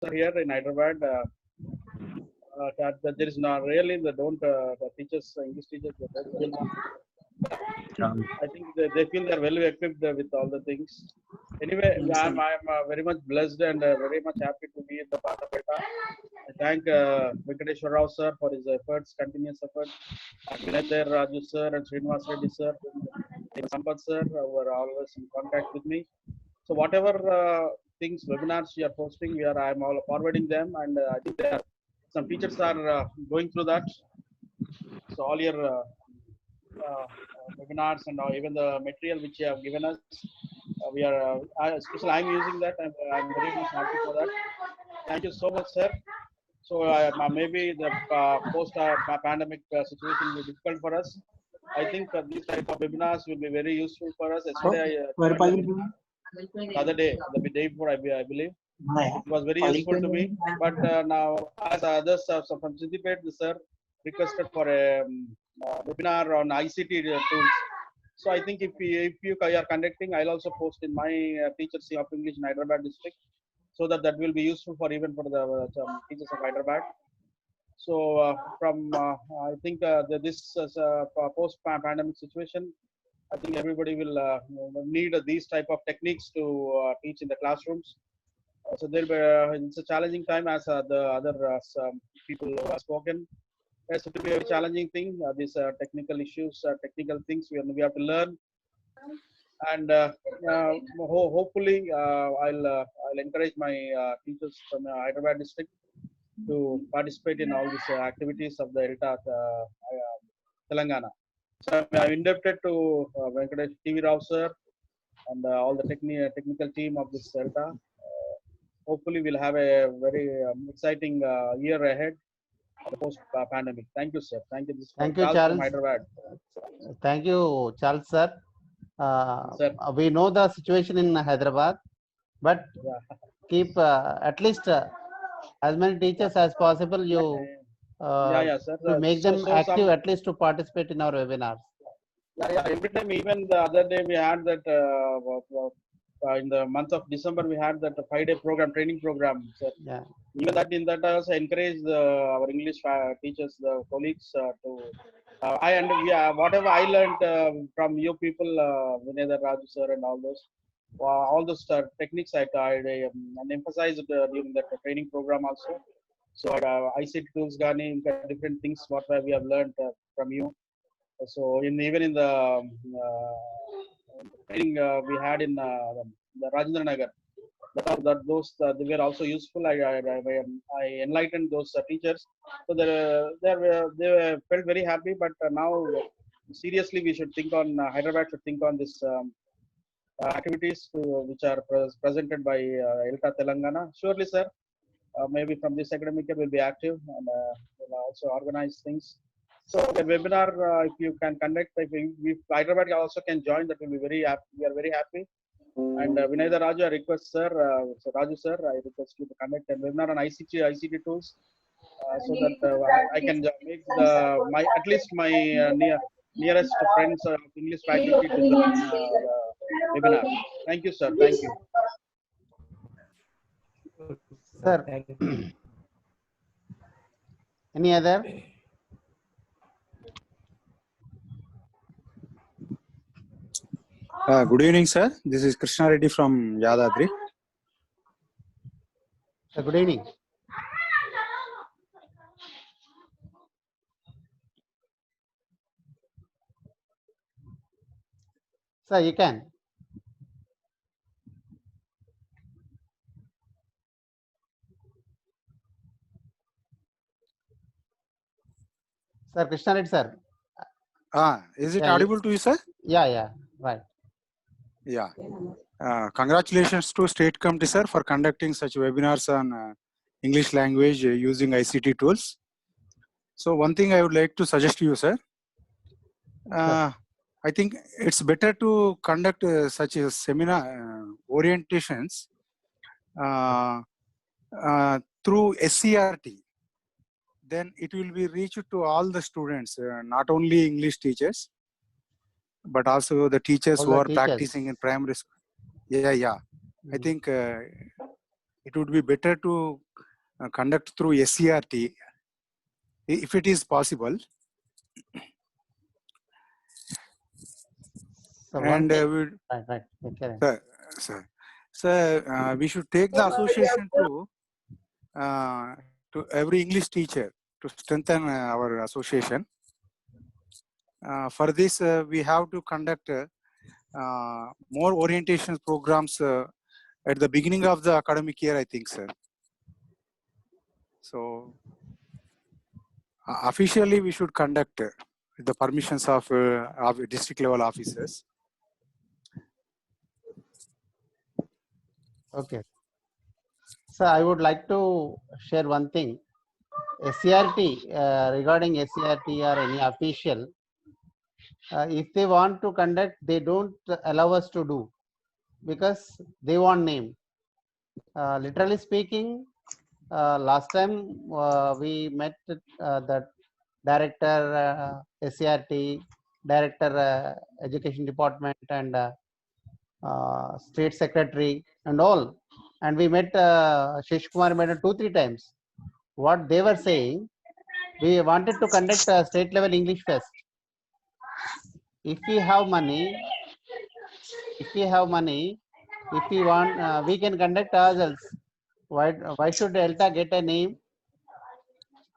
are here in Hyderabad. That there is not really the don't the teachers English teachers they don't feel, I think they feel they are well equipped with all the things. Anyway, I'm very much blessed and very much happy to be in the part of it. I thank Venkateshwar Rao sir for his efforts, continuous efforts. Vinay Raju sir and Srinivas Reddy sir, and Sampath sir were always in contact with me. So whatever things webinars we are posting, I'm all forwarding them, and I think some teachers are going through that. So all your uh, webinars and even the material which you have given us, we are especially I'm using that. I'm very much happy for that. Thank you so much, sir. So maybe the post-pandemic situation will be difficult for us. I think these type of webinars will be very useful for us. Yesterday, the other day, the day before, I believe, it was very useful to me. But now, as others from Siddipet, sir requested for a webinar on ICT tools. So I think if you are conducting, I'll also post in my Teachers of English in Hyderabad district, so that will be useful for even for the teachers of Hyderabad. So I think this post-pandemic situation, I think everybody will need these type of techniques to teach in the classrooms. So it's a challenging time, as the other some people have spoken. It's to be a challenging thing. These technical issues, technical things we have to learn, and hopefully I'll encourage my teachers from Hyderabad district to participate in all these activities of the ELTA Telangana. So I'm indebted to Venkatesh TV Rao sir and all the technical team of this ELTA. Hopefully we'll have a very exciting year ahead post-pandemic. Thank you, sir. Thank you. Thank you, Charles. From Hyderabad. Thank you, Charles, sir. Sir. We know the situation in Hyderabad, but keep at least as many teachers as possible. You sir. To make them active, at least to participate in our webinars. Every time, even the other day, we had that in the month of December, we had that 5-day program, training program. Sir. Yeah. Even that in that I also encourage our English teachers, the colleagues to. Whatever I learned from you people, Vinay Raju sir and all those techniques I emphasized during that training program also. So ICT tools, different things what we have learned from you. So even in the training we had in the Rajendra Nagar, those they were also useful. I enlightened those teachers, so they felt very happy. But now seriously we should think on Hyderabad should think on this activities which are presented by ELTA Telangana. Surely, sir. Maybe from this academic year will be active and will also organize things. So the webinar, if you can conduct, if Hyderabad also can join, that will be very happy. We are very happy. And Vinay Raju, I request sir, so Raju sir, I request you to conduct a webinar on ICT tools, so that I can make at least my nearest friends of English faculty to join the webinar. Thank you, sir. Thank you. Sir, any other? Good evening, sir. This is Krishna Reddy from Yadadri. Good evening. Sir, you can. Sir, Krishna Reddy, sir. Is it audible to you, sir? Yeah, right. Yeah. Congratulations to State Committee, sir, for conducting such webinars on English language using ICT tools. So one thing I would like to suggest to you, sir. I think it's better to conduct such a seminar orientations through SCRT. Then it will be reached to all the students, not only English teachers, but also the teachers who are practicing in primary school. Yeah. I think it would be better to conduct through SCRT, if it is possible. So And right. Okay. Sir, we should take the association to every English teacher to strengthen our association. For this, we have to conduct more orientation programs at the beginning of the academic year, I think, sir. So officially, we should conduct with the permissions of district level officers. Okay. So I would like to share one thing. SCRT, regarding SCRT or any official, if they want to conduct, they don't allow us to do because they want name. Literally speaking, last time we met the director SCRT, director education department, and state secretary and all, and we met Shesh Kumar Madam 2-3 times. What they were saying, we wanted to conduct a state level English fest. If we have money, if we want, we can conduct ourselves. Why should ELTA get a name?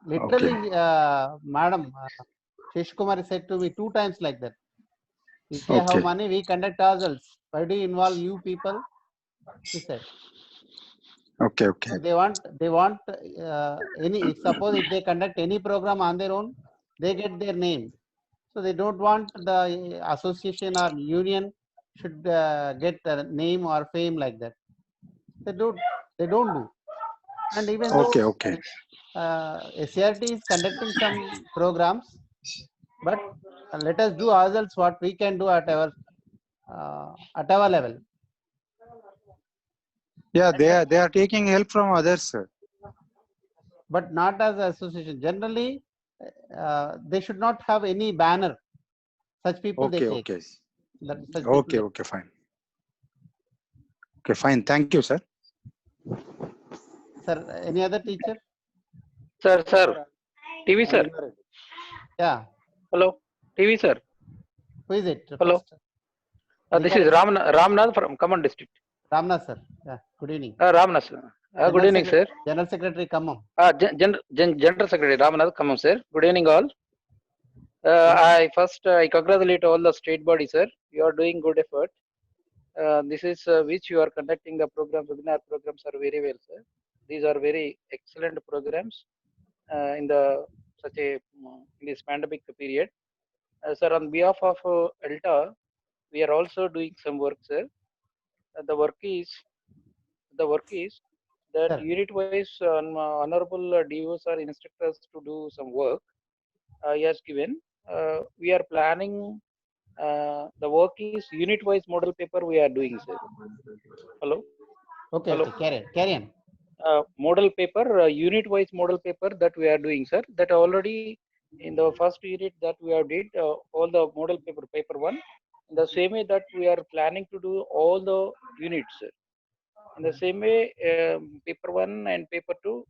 Literally, Madam Shesh Kumar said to me 2 times like that. If we have money, we conduct ourselves. Why do you involve you people? He said. Okay. So they want any. Suppose if they conduct any program on their own, they get their name. So they don't want the association or union should get a name or fame like that. They don't do. And even though SCRT is conducting some programs, but let us do ourselves what we can do at our level. Yeah, they are taking help from others, sir. But not as an association. Generally, they should not have any banner. Such people they take. Okay, fine. Okay, fine. Thank you, sir. Sir, any other teacher? Sir. TV, sir. Yeah. Hello. TV, sir. Who is it? Hello. This is Ramnath from Khammam district. Ramnath, sir. Yeah. Good evening. Ramnath, sir. Good evening, sir. General Secretary Khammam. General Secretary Ramnath Khammam, sir. Good evening, all. I congratulate all the state body, sir. You are doing good effort. This is which you are conducting the program. Webinar programs are very well, sir. These are very excellent programs in this pandemic period. Sir, on behalf of ELTA, we are also doing some work, sir. The work is that unit-wise, honorable DOs are instructed us to do some work. Yes, given. We are planning. The work is unit-wise model paper we are doing, sir. Hello. Okay. Hello. Okay. Carry on. Model paper, unit-wise model paper that we are doing, sir. That already in the first unit that we have did all the model paper 1. In the same way that we are planning to do all the units, sir. In the same way, paper 1 and paper 2,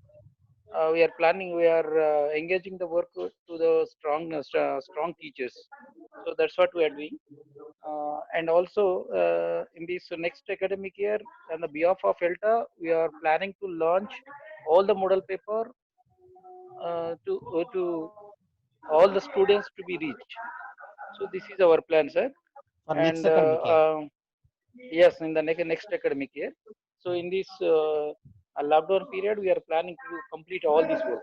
we are engaging the work to the strong teachers. So that's what we are doing. And also in this next academic year, on the behalf of ELTA, we are planning to launch all the model paper to all the students to be reached. So this is our plan, sir. For next academic year. Yes, in the next academic year. So in this lockdown period, we are planning to complete all this work.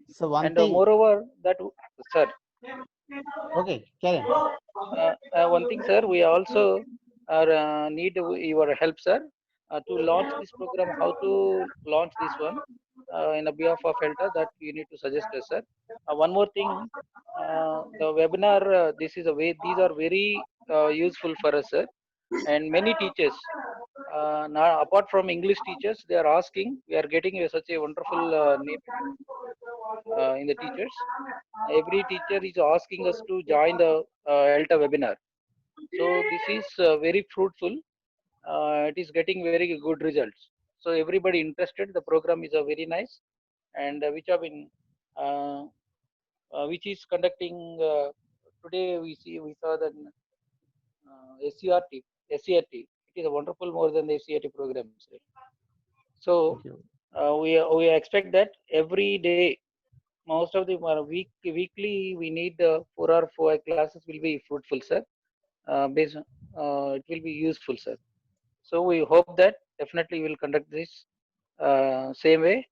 So one thing. Moreover, that, sir. Okay, carry on. One thing, sir, we also need your help, sir, to launch this program. How to launch this one in the behalf of ELTA? That you need to suggest us, sir. One more thing, the webinar. These are very useful for us, sir, and many teachers. Now, apart from English teachers, they are asking. We are getting such a wonderful name in the teachers. Every teacher is asking us to join the ELTA webinar. So this is very fruitful. It is getting very good results. So everybody interested. The program is a very nice, and which have been which is conducting today. We saw that SCRT, SCRT. It is a wonderful more than the SCRT programs. Right? So Thank you. we expect that every day, most of the weekly, we need 4 or 5 classes will be fruitful, sir. Based on, it will be useful, sir. So we hope that definitely we will conduct this same way.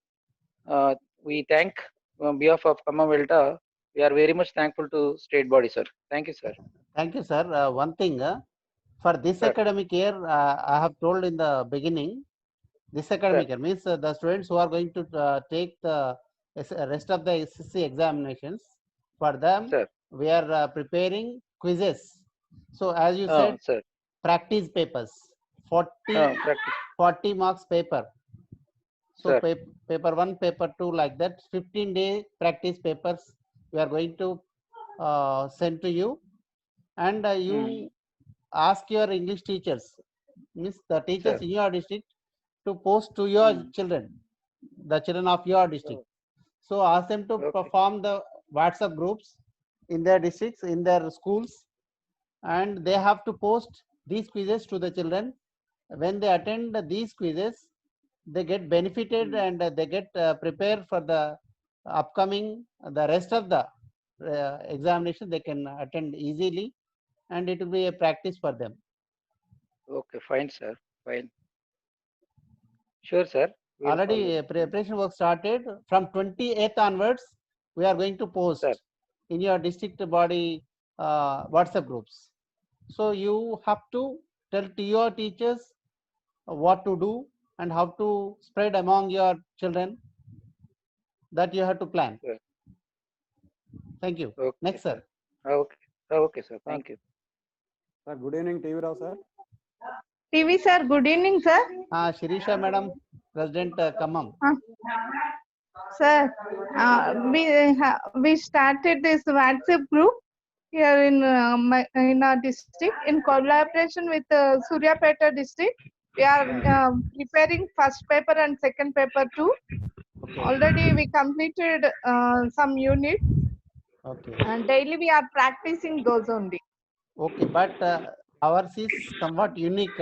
We thank on behalf of Khammam Velta. We are very much thankful to state body, sir. Thank you, sir. Thank you, sir. One thing, for this Sir. academic year, I have told in the beginning, this academic year means the students who are going to take the rest of the SSC examinations, for them, Sir. we are preparing quizzes. So as you said, Sir. practice papers, 40, Practice. 40 marks paper. So Sir. paper 1, paper 2, like that, 15-day practice papers we are going to send to you, and you ask your English teachers, means the teachers Sir. in your district, to post to your children, the children of your district. So ask them to perform the WhatsApp groups in their districts, in their schools, and they have to post these quizzes to the children. When they attend these quizzes, they get benefited and they get prepared for the upcoming, the rest of the examination they can attend easily, and it will be a practice for them. Okay, fine, sir. Fine. Sure, sir. We'll Already preparation work started. From 28th onwards, we are going to post in your district body WhatsApp groups. So you have to tell to your teachers what to do and how to spread among your children. That you have to plan. Sure. Thank you. Okay, Next, sir. Okay. Okay, sir. Thank you. Sir, good evening, TV Rao, sir. TV sir, good evening, sir. Shirisha madam, President Khammam. Sir, we started this WhatsApp group here in our district in collaboration with Suryapeta district. We are preparing first paper and second paper too. Okay. Already we completed some units. Okay. And daily we are practicing those only. Okay, but ours is somewhat unique.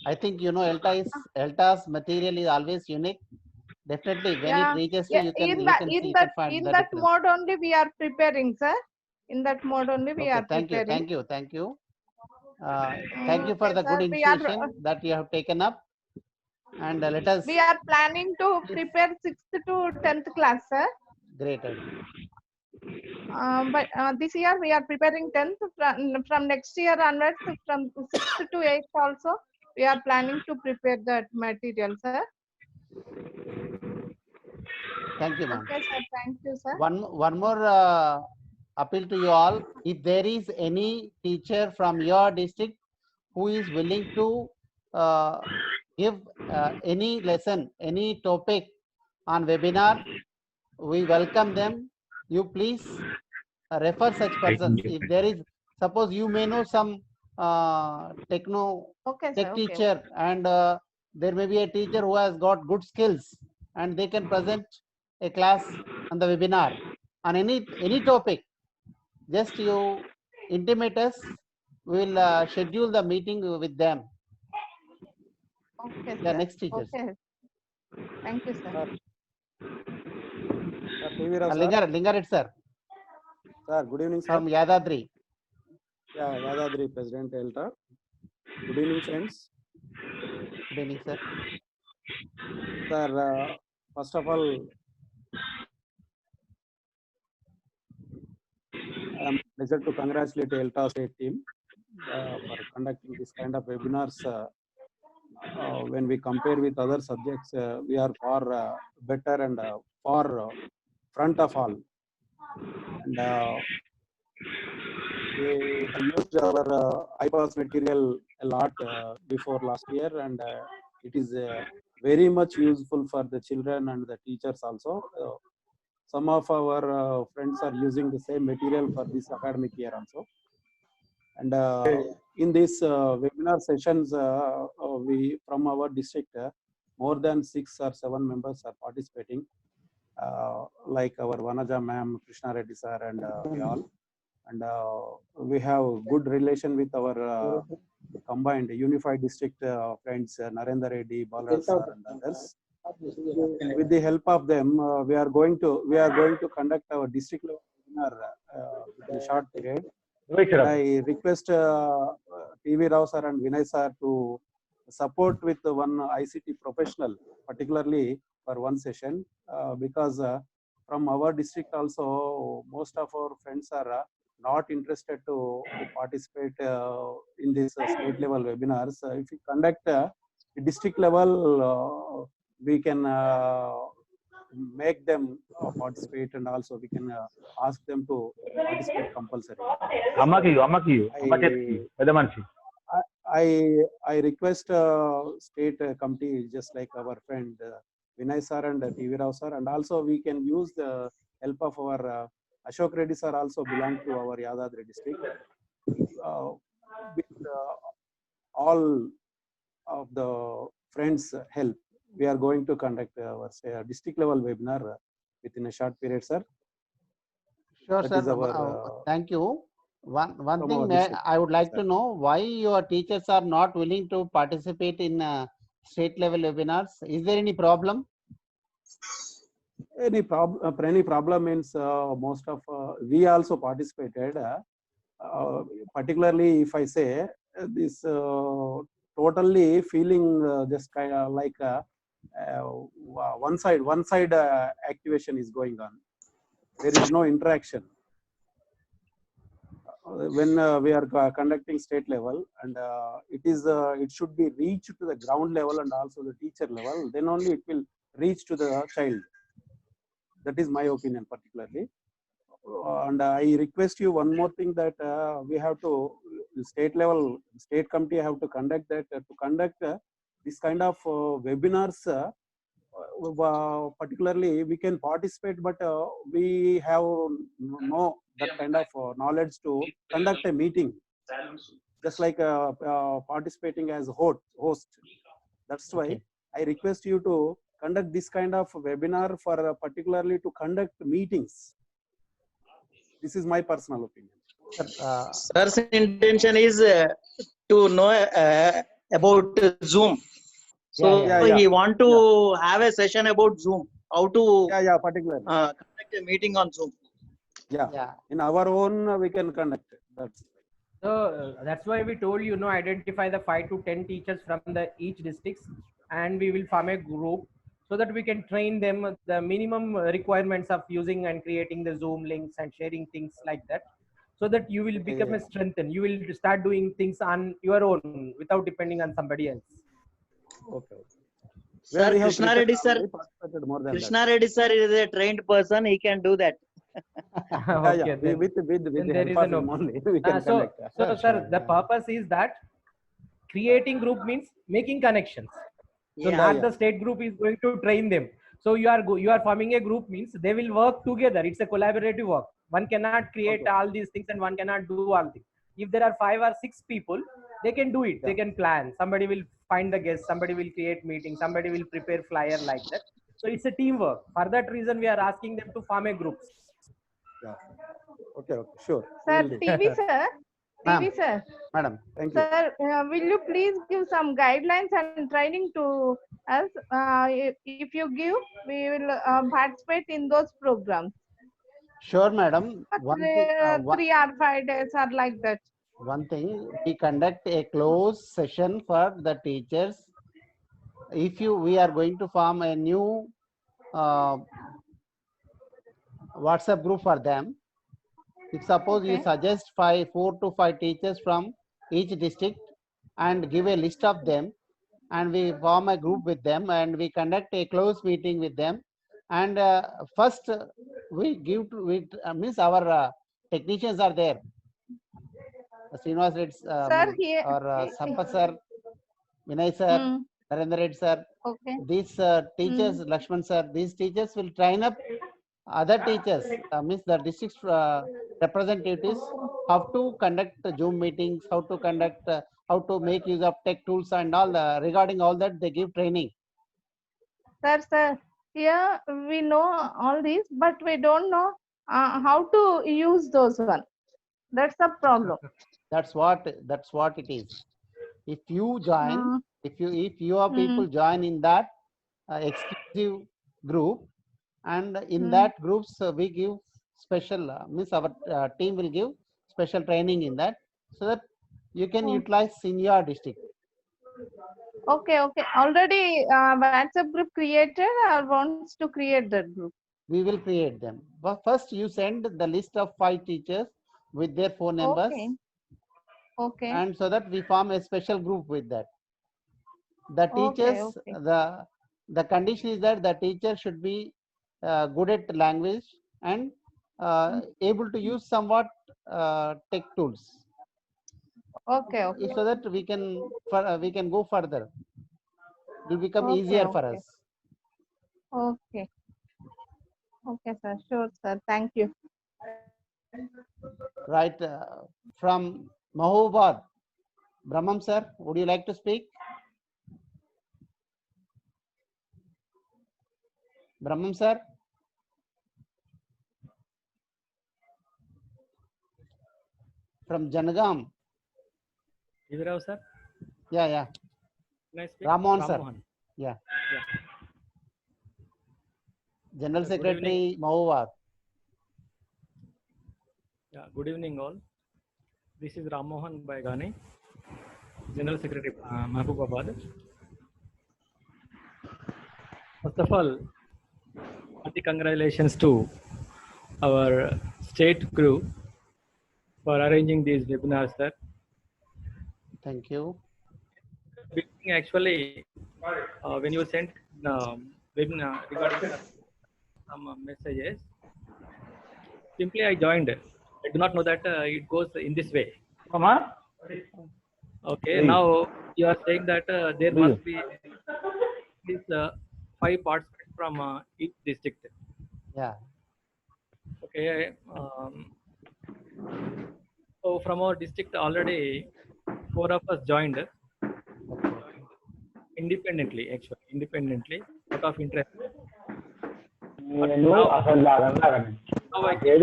I think you know ELTA's material is always unique. Definitely, when it reaches to you can see in that mode only we are preparing, sir. In that mode only we are preparing. Thank you. Thank you for the good initiation that you have taken up. And let us. We are planning to prepare 6th to 10th class, sir. Great. But this year we are preparing 10th. From next year onwards, from 6th to 8th also, we are planning to prepare that material, sir. Thank you, ma'am. Okay, sir. Thank you, sir. One more appeal to you all. If there is any teacher from your district who is willing to give any lesson, any topic on webinar, we welcome them. You please refer such persons. If there is, suppose you may know some tech teacher, and there may be a teacher who has got good skills and they can present a class on the webinar on any topic. Just you intimate us. We will schedule the meeting with them. Okay, the sir. Next teachers. Okay. Thank you, sir. TV Rao, sir. Lingaret, sir. Sir, good evening, sir. From Yadadri. Yeah, Yadadri, President ELTA. Good evening, friends. Good evening, sir. Sir, first of all, I am pleased to congratulate ELTA state team for conducting this kind of webinars. When we compare with other subjects, we are far better and far front of all. And we used our IPAS material a lot before last year, and it is very much useful for the children and the teachers also. Some of our friends are using the same material for this academic year also. And in these webinar sessions, we from our district, more than 6 or 7 members are participating, like our Vanaja ma'am, Krishna Reddy sir, and we all. And we have good relation with our combined unified district friends, Narendra Reddy, Balraj sir, and others. With the help of them, we are going to conduct our district level webinar within a short period. And I request TV Rao sir and Vinay sir to support with one ICT professional, particularly for one session, because from our district also most of our friends are not interested to participate in this state level webinars. If we conduct district level, we can make them participate, and also we can ask them to participate compulsory. I request state committee, just like our friend Vinay sir and TV Rao sir, and also we can use the help of our Ashok Reddy sir, also belong to our Yadadri district. With all of the friends' help, we are going to conduct our district level webinar within a short period, sir. Sure, That sir. is our, Thank you. One from thing our district, I would like sir. to know, why your teachers are not willing to participate in state level webinars? Is there any problem? Any problem means most of we also participated. Particularly, if I say this totally feeling just kind of like one side activation is going on. There is no interaction. When we are conducting state level, and it should be reached to the ground level and also the teacher level, then only it will reach to the child. That is my opinion particularly. And I request you one more thing, that we have to state level, state committee have to conduct that, to conduct this kind of webinars. Particularly we can participate, but we have no that kind of knowledge to conduct a meeting, just like participating as host. That's why Okay. I request you to conduct this kind of webinar for particularly to conduct meetings. This is my personal opinion. Sir's intention is to know about Zoom. So Yeah. he want to have a session about Zoom, how to Particularly. conduct a meeting on Zoom. Yeah. In our own we can conduct it. So that's why we told you, identify the 5 to 10 teachers from each districts, and we will form a group so that we can train them the minimum requirements of using and creating the Zoom links and sharing things like that, so that you will become a strengthen. You will start doing things on your own without depending on somebody else. Okay. Sir, Krishna Reddy sir, Krishna Reddy sir is a trained person. He can do that. Okay, then, with then the there is help no of him only, we can so conduct. sir, the purpose is that creating group means making connections. So not the state group is going to train them. So you are forming a group means they will work together. It's a collaborative work. One cannot create all these things and one cannot do all things. If there are 5 or 6 people, they can do it. They can plan. Somebody will find the guest. Somebody will create meeting. Somebody will prepare flyer like that. So it's a teamwork. For that reason, we are asking them to form a group. Yeah. Okay, sure. Sir, TV sir. TV sir. Madam. Thank you. Sir, will you please give some guidelines and training to us? If you give, we will participate in those programs. Sure, madam. One thing, 3 or 5 days or like that. one thing, we conduct a closed session for the teachers. If we are going to form a new WhatsApp group for them. If suppose you suggest 4 to 5 teachers from each district and give a list of them, and we form a group with them and we conduct a closed meeting with them, and first we give to means our technicians are there. Srinivas Reddy Sir, here, or Sampath sir, Vinay sir, Narendra Reddy sir. These teachers, Lakshman sir, these teachers will train up other teachers, means the district representatives, how to conduct Zoom meetings, how to make use of tech tools and all. Regarding all that, they give training. Sir, here we know all these, but we don't know how to use those one. That's the problem. That's what it is. If you join, Uh, if your people join in that exclusive group, and in that groups we give special means our team will give special training in that, so that you can utilize in your district. Okay. Already WhatsApp group created or wants to create that group? We will create them. But first you send the list of 5 teachers with their phone numbers. Okay. And so that we form a special group with that. The teachers, the condition is that the teacher should be good at language and able to use somewhat tech tools. Okay. So that we can go further. It will become easier for us. Okay, sir. Sure, sir. Thank you. Right. From Mahobad, Brahmam sir, would you like to speak? Brahmam sir? From Janagam. Ivirao sir? Yeah. Can I speak? Ramon sir. Rammohan. Yeah. General Secretary, Mahobad. Yeah, good evening all. This is Rammohan Baigani, General Secretary, Mahbubabad. First of all, hearty congratulations to our state group for arranging these webinars, sir. Thank you. Actually, when you sent webinar regarding some messages, simply I joined. I do not know that it goes in this way. Okay, now you are saying that there must be at least 5 participants from each district. Yeah. Okay. So from our district already 4 of us joined independently, out of interest. But now I can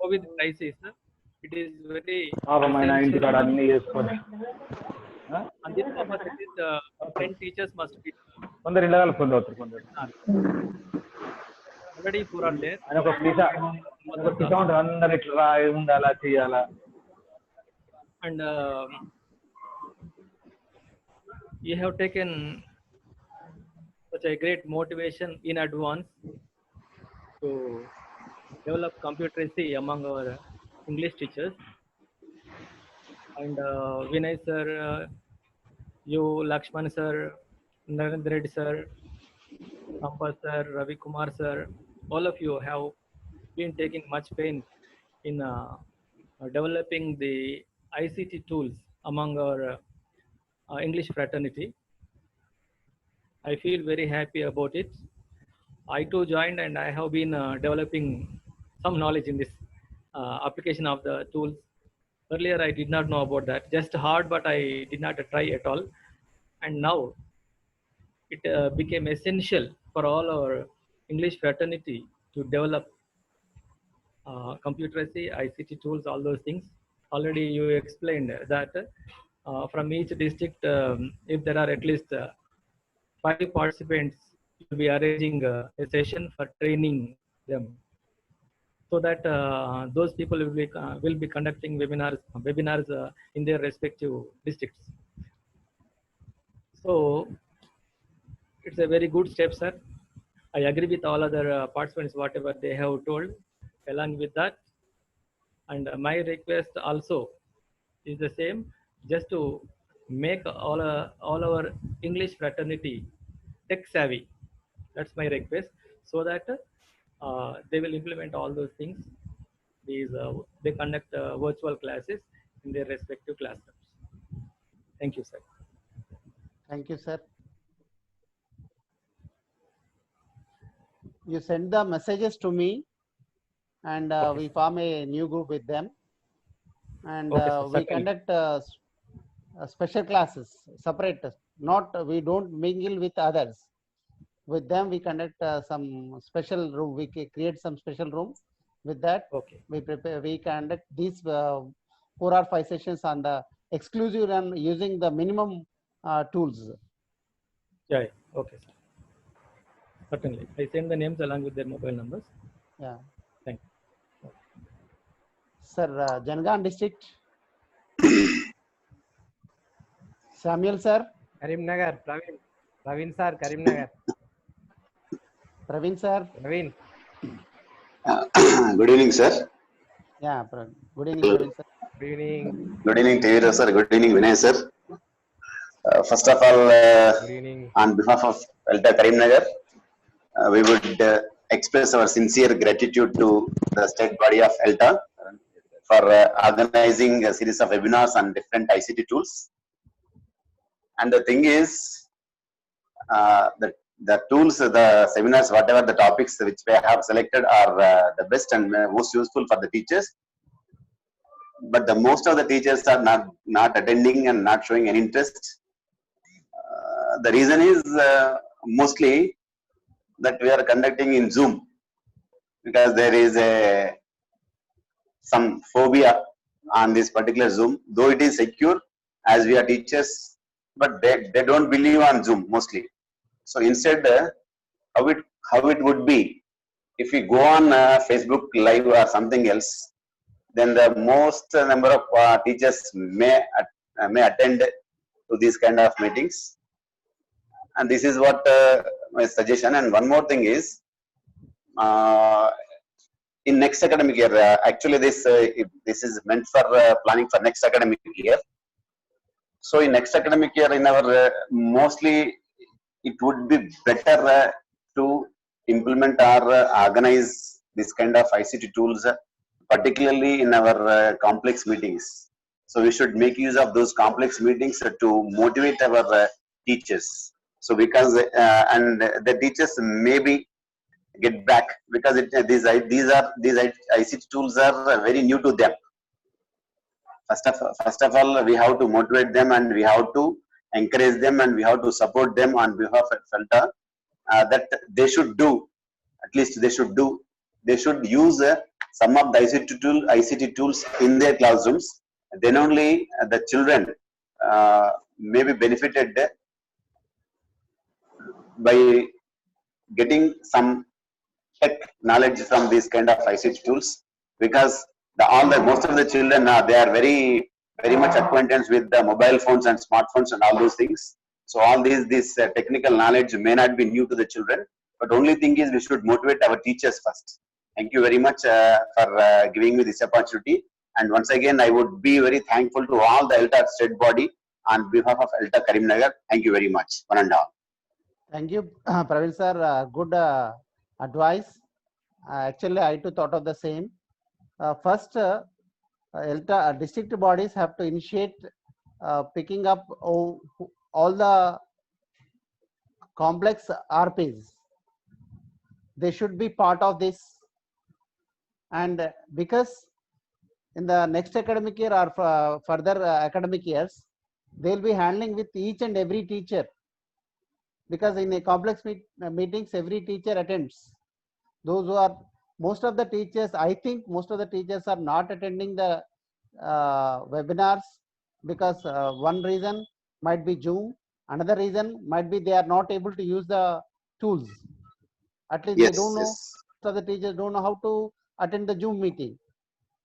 COVID crisis, it is very essential. And this purpose, it is 10 teachers must be already 4 are there. And you have taken such a great motivation in advance to develop competency among our English teachers. And Vinay sir, you, Lakshman sir, Narendra Reddy sir, Sampa sir, Ravi Kumar sir, all of you have been taking much pain in developing the ICT tools among our English fraternity. I feel very happy about it. I too joined and I have been developing some knowledge in this application of the tools. Earlier, I did not know about that. Just hard, but I did not try at all. And now it became essential for all our English fraternity to develop computer literacy, ICT tools, all those things. Already you explained that from each district, if there are at least 5 participants, you'll be arranging a session for training them, so that those people will be conducting webinars in their respective districts. So it's a very good step, sir. I agree with all other participants whatever they have told. Along with that, and my request also is the same, just to make all our English fraternity tech savvy. That's my request, so that they will implement all those things. They conduct virtual classes in their respective classrooms. Thank you, sir. Thank you, sir. You send the messages to me, and we form a new group with them, and we conduct special classes, separate we don't mingle with others. With them, we conduct some special room. We create some special room. With that, Okay. we conduct these 4 or 5 sessions on the exclusive and using the minimum tools. Yeah. Okay, sir. Certainly. I send the names along with their mobile numbers. Yeah. Thank you. Sir, Jangaon district. Samuel sir. Karimnagar, Praveen sir, Karimnagar. Praveen sir. Praveen. Good evening, sir. Yeah, good evening, Praveen sir. Good evening. Good evening, Tevira sir. Good evening, Vinay sir. First of all, Good evening. on behalf of ELTA Karimnagar, we would express our sincere gratitude to the state body of ELTA for organizing a series of webinars on different ICT tools. And the thing is, the tools, the seminars, whatever the topics which we have selected are the best and most useful for the teachers. But the most of the teachers are not attending and not showing any interest. The reason is mostly that we are conducting in Zoom, because there is some phobia on this particular Zoom, though it is secure as we are teachers, but they don't believe on Zoom mostly. So instead, how it would be if we go on Facebook Live or something else, then the most number of teachers may attend to these kind of meetings. And this is what my suggestion. And one more thing is, in next academic year, actually this is meant for planning for next academic year. So in next academic year, in our mostly it would be better to implement or organize this kind of ICT tools, particularly in our complex meetings. So we should make use of those complex meetings to motivate our teachers. So because and the teachers maybe get back, because these ICT tools are very new to them. First of all, we have to motivate them, and we have to encourage them, and we have to support them on behalf of ELTA, that they should do, at least they should use some of the ICT tools in their classrooms. Then only the children may be benefited by getting some tech knowledge from these kind of ICT tools, because most of the children they are very much acquainted with the mobile phones and smartphones and all those things. So all this technical knowledge may not be new to the children, but only thing is we should motivate our teachers first. Thank you very much for giving me this opportunity. And once again, I would be very thankful to all the ELTA state body on behalf of ELTA Karimnagar. Thank you very much, one and all. Thank you, Praveen sir. Good advice. Actually, I too thought of the same. First, ELTA district bodies have to initiate picking up all the complex RPs. They should be part of this. And because in the next academic year or further academic years, they will be handling with each and every teacher. Because in a complex meetings, every teacher attends. Those who are, most of the teachers, I think most of the teachers are not attending the webinars, because one reason might be Zoom, another reason might be they are not able to use the tools. At least yes, they don't know, yes. most of the teachers don't know how to attend the Zoom meeting.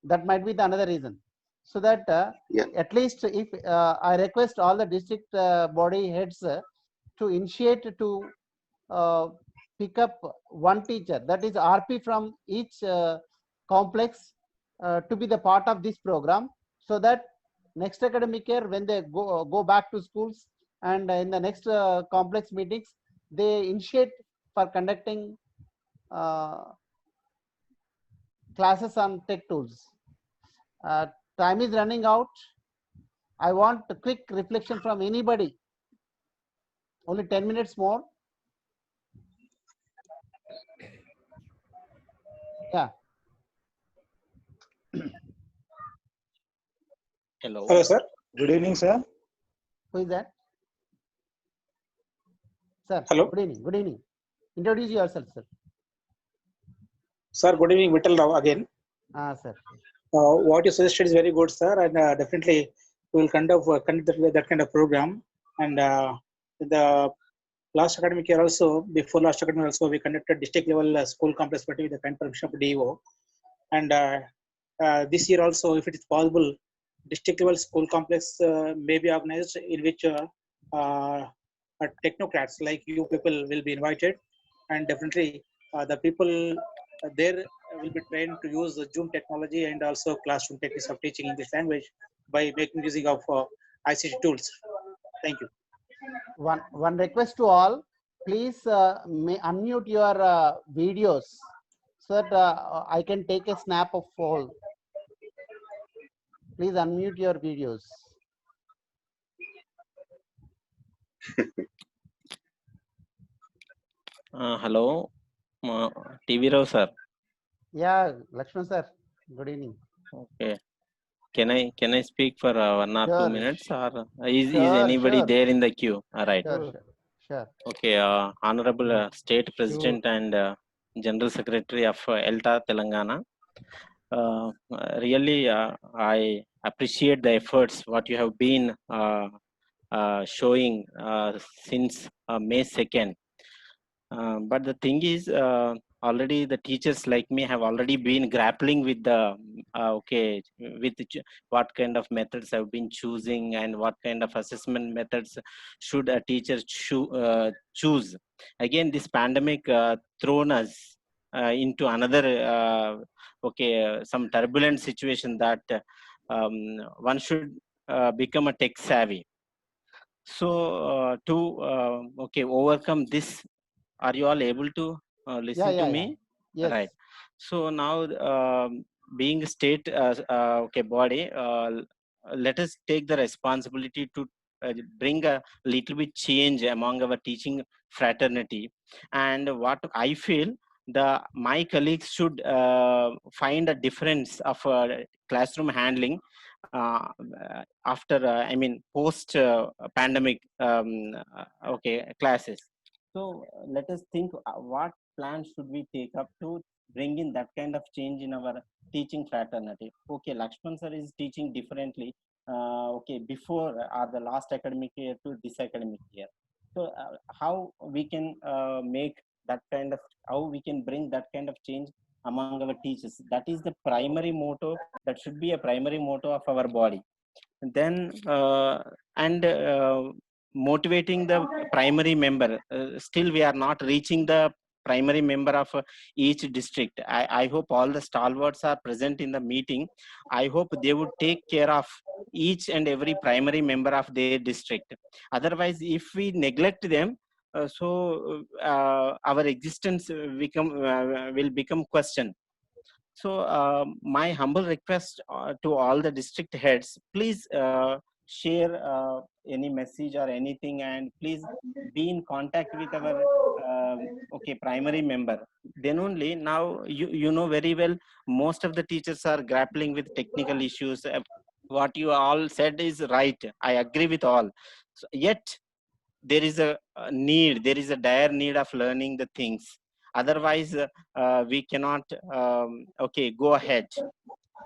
That might be the another reason. So that at least if I request all the district body heads to initiate to pick up one teacher, that is RP from each complex to be the part of this program, so that next academic year when they go back to schools and in the next complex meetings, they initiate for conducting classes on tech tools. Time is running out. I want a quick reflection from anybody. Only 10 minutes more. Yeah. Hello, sir. Good evening, sir. Who is that? Sir, Hello. good evening. Good evening. Introduce yourself, sir. Sir, good evening, Vittal Rao again. Sir. What you suggested is very good, sir, and definitely we will conduct that kind of program. And the last academic year also, before last academic year also, we conducted district level school complex party with the kind permission of DEO. And this year also, if it is possible, district level school complex may be organized in which technocrats like you people will be invited, and definitely the people there will be trained to use the Zoom technology and also classroom techniques of teaching English language by making using of ICT tools. Thank you. One request to all, please may unmute your videos so that I can take a snap of all. Please unmute your videos. Hello, TV Rao sir. Yeah, Lakshman sir. Good evening. Okay. Can I speak for 1 or 2 Sure. minutes, or is Sure, anybody sure. there in the queue? All right. Sure. Okay. Honorable State President and General Secretary of ELTA Telangana. Really, I appreciate the efforts what you have been showing since May 2nd. But the thing is, already the teachers like me have already been grappling with the what kind of methods have been choosing and what kind of assessment methods should a teacher choose. Again, this pandemic thrown us into another some turbulent situation that one should become a tech savvy. So to overcome this, are you all able to listen to me? Yes. Right. So now, being a state body, let us take the responsibility to bring a little bit change among our teaching fraternity. And what I feel, my colleagues should find a difference of classroom handling after post pandemic classes. So let us think what plan should we take up to bring in that kind of change in our teaching fraternity. Okay, Lakshman sir is teaching differently before or the last academic year to this academic year. So how we can make that kind of, how we can bring that kind of change among our teachers. That is the primary motto. That should be a primary motto of our body. Then motivating the primary member. Still we are not reaching the primary member of each district. I hope all the stalwarts are present in the meeting. I hope they would take care of each and every primary member of their district. Otherwise, if we neglect them, our existence will become question. So my humble request to all the district heads, please share any message or anything, and please be in contact with our primary member. Then only, now you know very well, most of the teachers are grappling with technical issues. What you all said is right. I agree with all. So, yet there is a need, there is a dire need of learning the things. Otherwise, we cannot go ahead.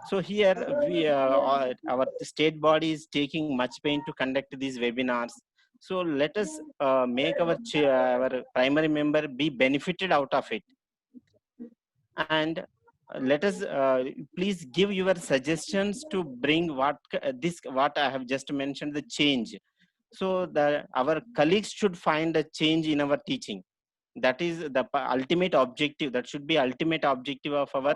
So here we our state body is taking much pain to conduct these webinars. So let us make our primary member be benefited out of it, and let us please give your suggestions to bring what I have just mentioned, the change. So our colleagues should find a change in our teaching. That is the ultimate objective. That should be ultimate objective of our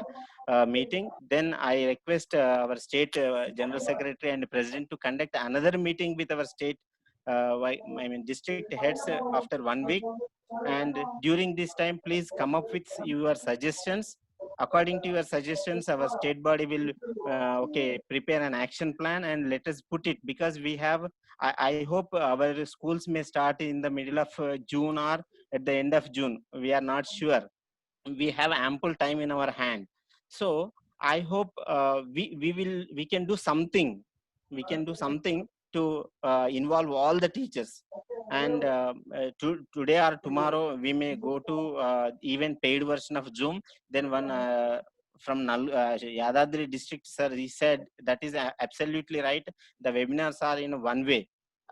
meeting. Then I request our state general secretary and president to conduct another meeting with our state district heads after 1 week. And during this time, please come up with your suggestions. According to your suggestions, our state body will prepare an action plan and let us put it, because we have, I hope our schools may start in the middle of June or at the end of June. We are not sure. We have ample time in our hand. So I hope we can do something. We can do something to involve all the teachers. And today or tomorrow, we may go to even paid version of Zoom. Then one from Yadadri district, sir, he said that is absolutely right. The webinars are in one way.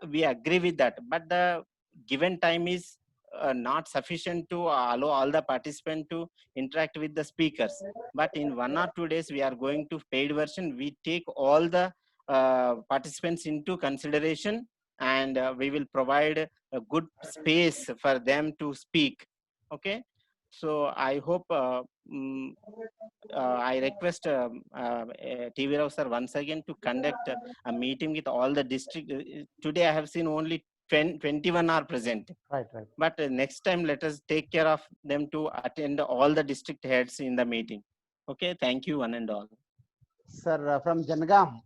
We agree with that, but the given time is not sufficient to allow all the participants to interact with the speakers. But in 1 or 2 days, we are going to paid version. We take all the participants into consideration, and we will provide a good space for them to speak. Okay. So I hope I request TV Rao sir once again to conduct a meeting with all the district. Today I have seen only 21 are present. Right. But next time, let us take care of them to attend all the district heads in the meeting. Okay. Thank you, one and all. Sir, from Jangam.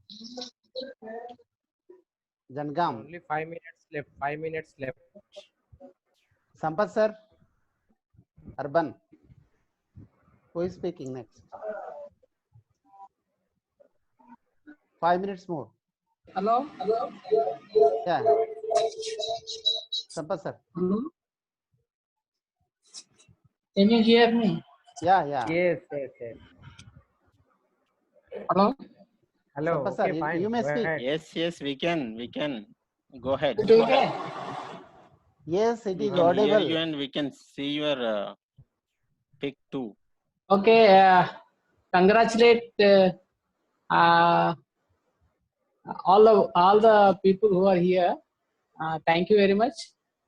Only 5 minutes left. 5 minutes left. Sampath sir. Urban. Who is speaking next? 5 minutes more. Hello? Yeah. Sampath sir. Can you hear me? Yeah. Yes. Hello? Hello. Sampath Okay, sir, fine. you may Go speak. ahead. Yes, we can. Go ahead. Yes, it We is can hear audible. you and we can see your pic too. Okay. Congratulate all the people who are here. Thank you very much.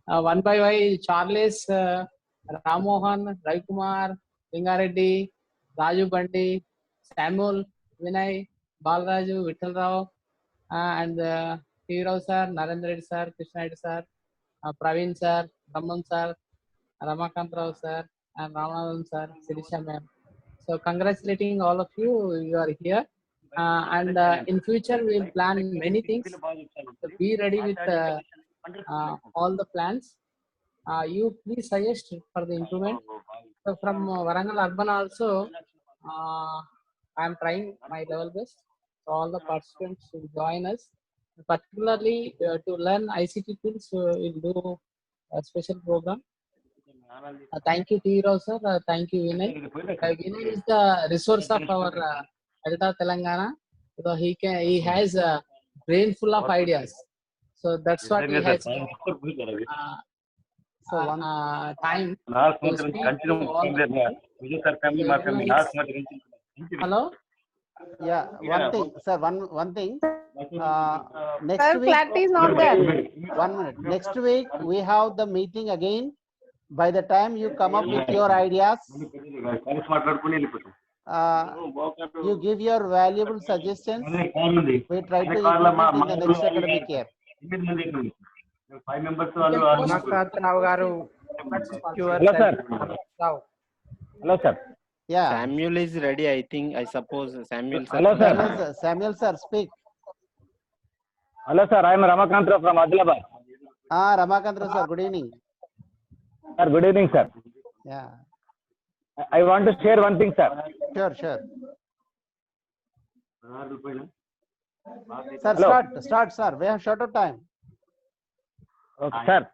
One by one, Charles, Ramohan, Ravikumar, Lingareddy, Raju Bandi, Samuel, Vinay, Balaraju, Vittal Rao, and T. Rao sir, Narendra Reddy sir, Krishna Reddy sir, Praveen sir, Raman sir, Ramakant Rao sir, and Ramanathan sir, Sirisha ma'am. So congratulating all of you, you are here. And in future, we will plan many things. So be ready with all the plans. You please suggest for the improvement. So from Warangal Urban also, I am trying my level best. So all the participants will join us. Particularly to learn ICT tools, we'll do a special program. Thank you, T. Rao sir. Thank you, Vinay. Vinay is the resource of our Delta Telangana. So he has a brain full of ideas. So that's what he has time to speak to all the people. Hello? Yeah, one thing, sir, one thing. Next Sir, week, clarity is not there. 1 minute. Next week, we have the meeting again. By the time you come up with your ideas, you give your valuable suggestions. We try to implement in the next academic year. Hello, sir. Yeah. Samuel is ready, I suppose. Samuel sir. Hello, sir. Samuel sir, speak. Hello, sir. I am Ramakantra from Adilabad. Ramakantra sir, good evening. Sir, good evening, sir. Yeah. I want to share one thing, sir. Sure. Sir, Hello. start, sir. We have shorter time. Okay, sir.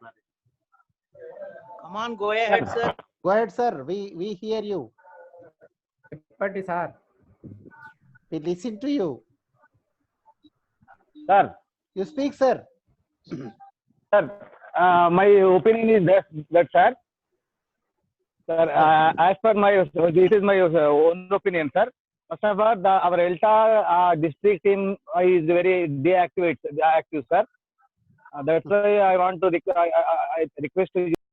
Come on, go ahead, sir. Go ahead, sir. We hear you. Sir. We listen to you. Sir. You speak, sir. Sir, my opinion is that sir. Sir, as per this is my own opinion, sir. First of all, our ELTA district team is very active, sir. That's why I want to I request to you.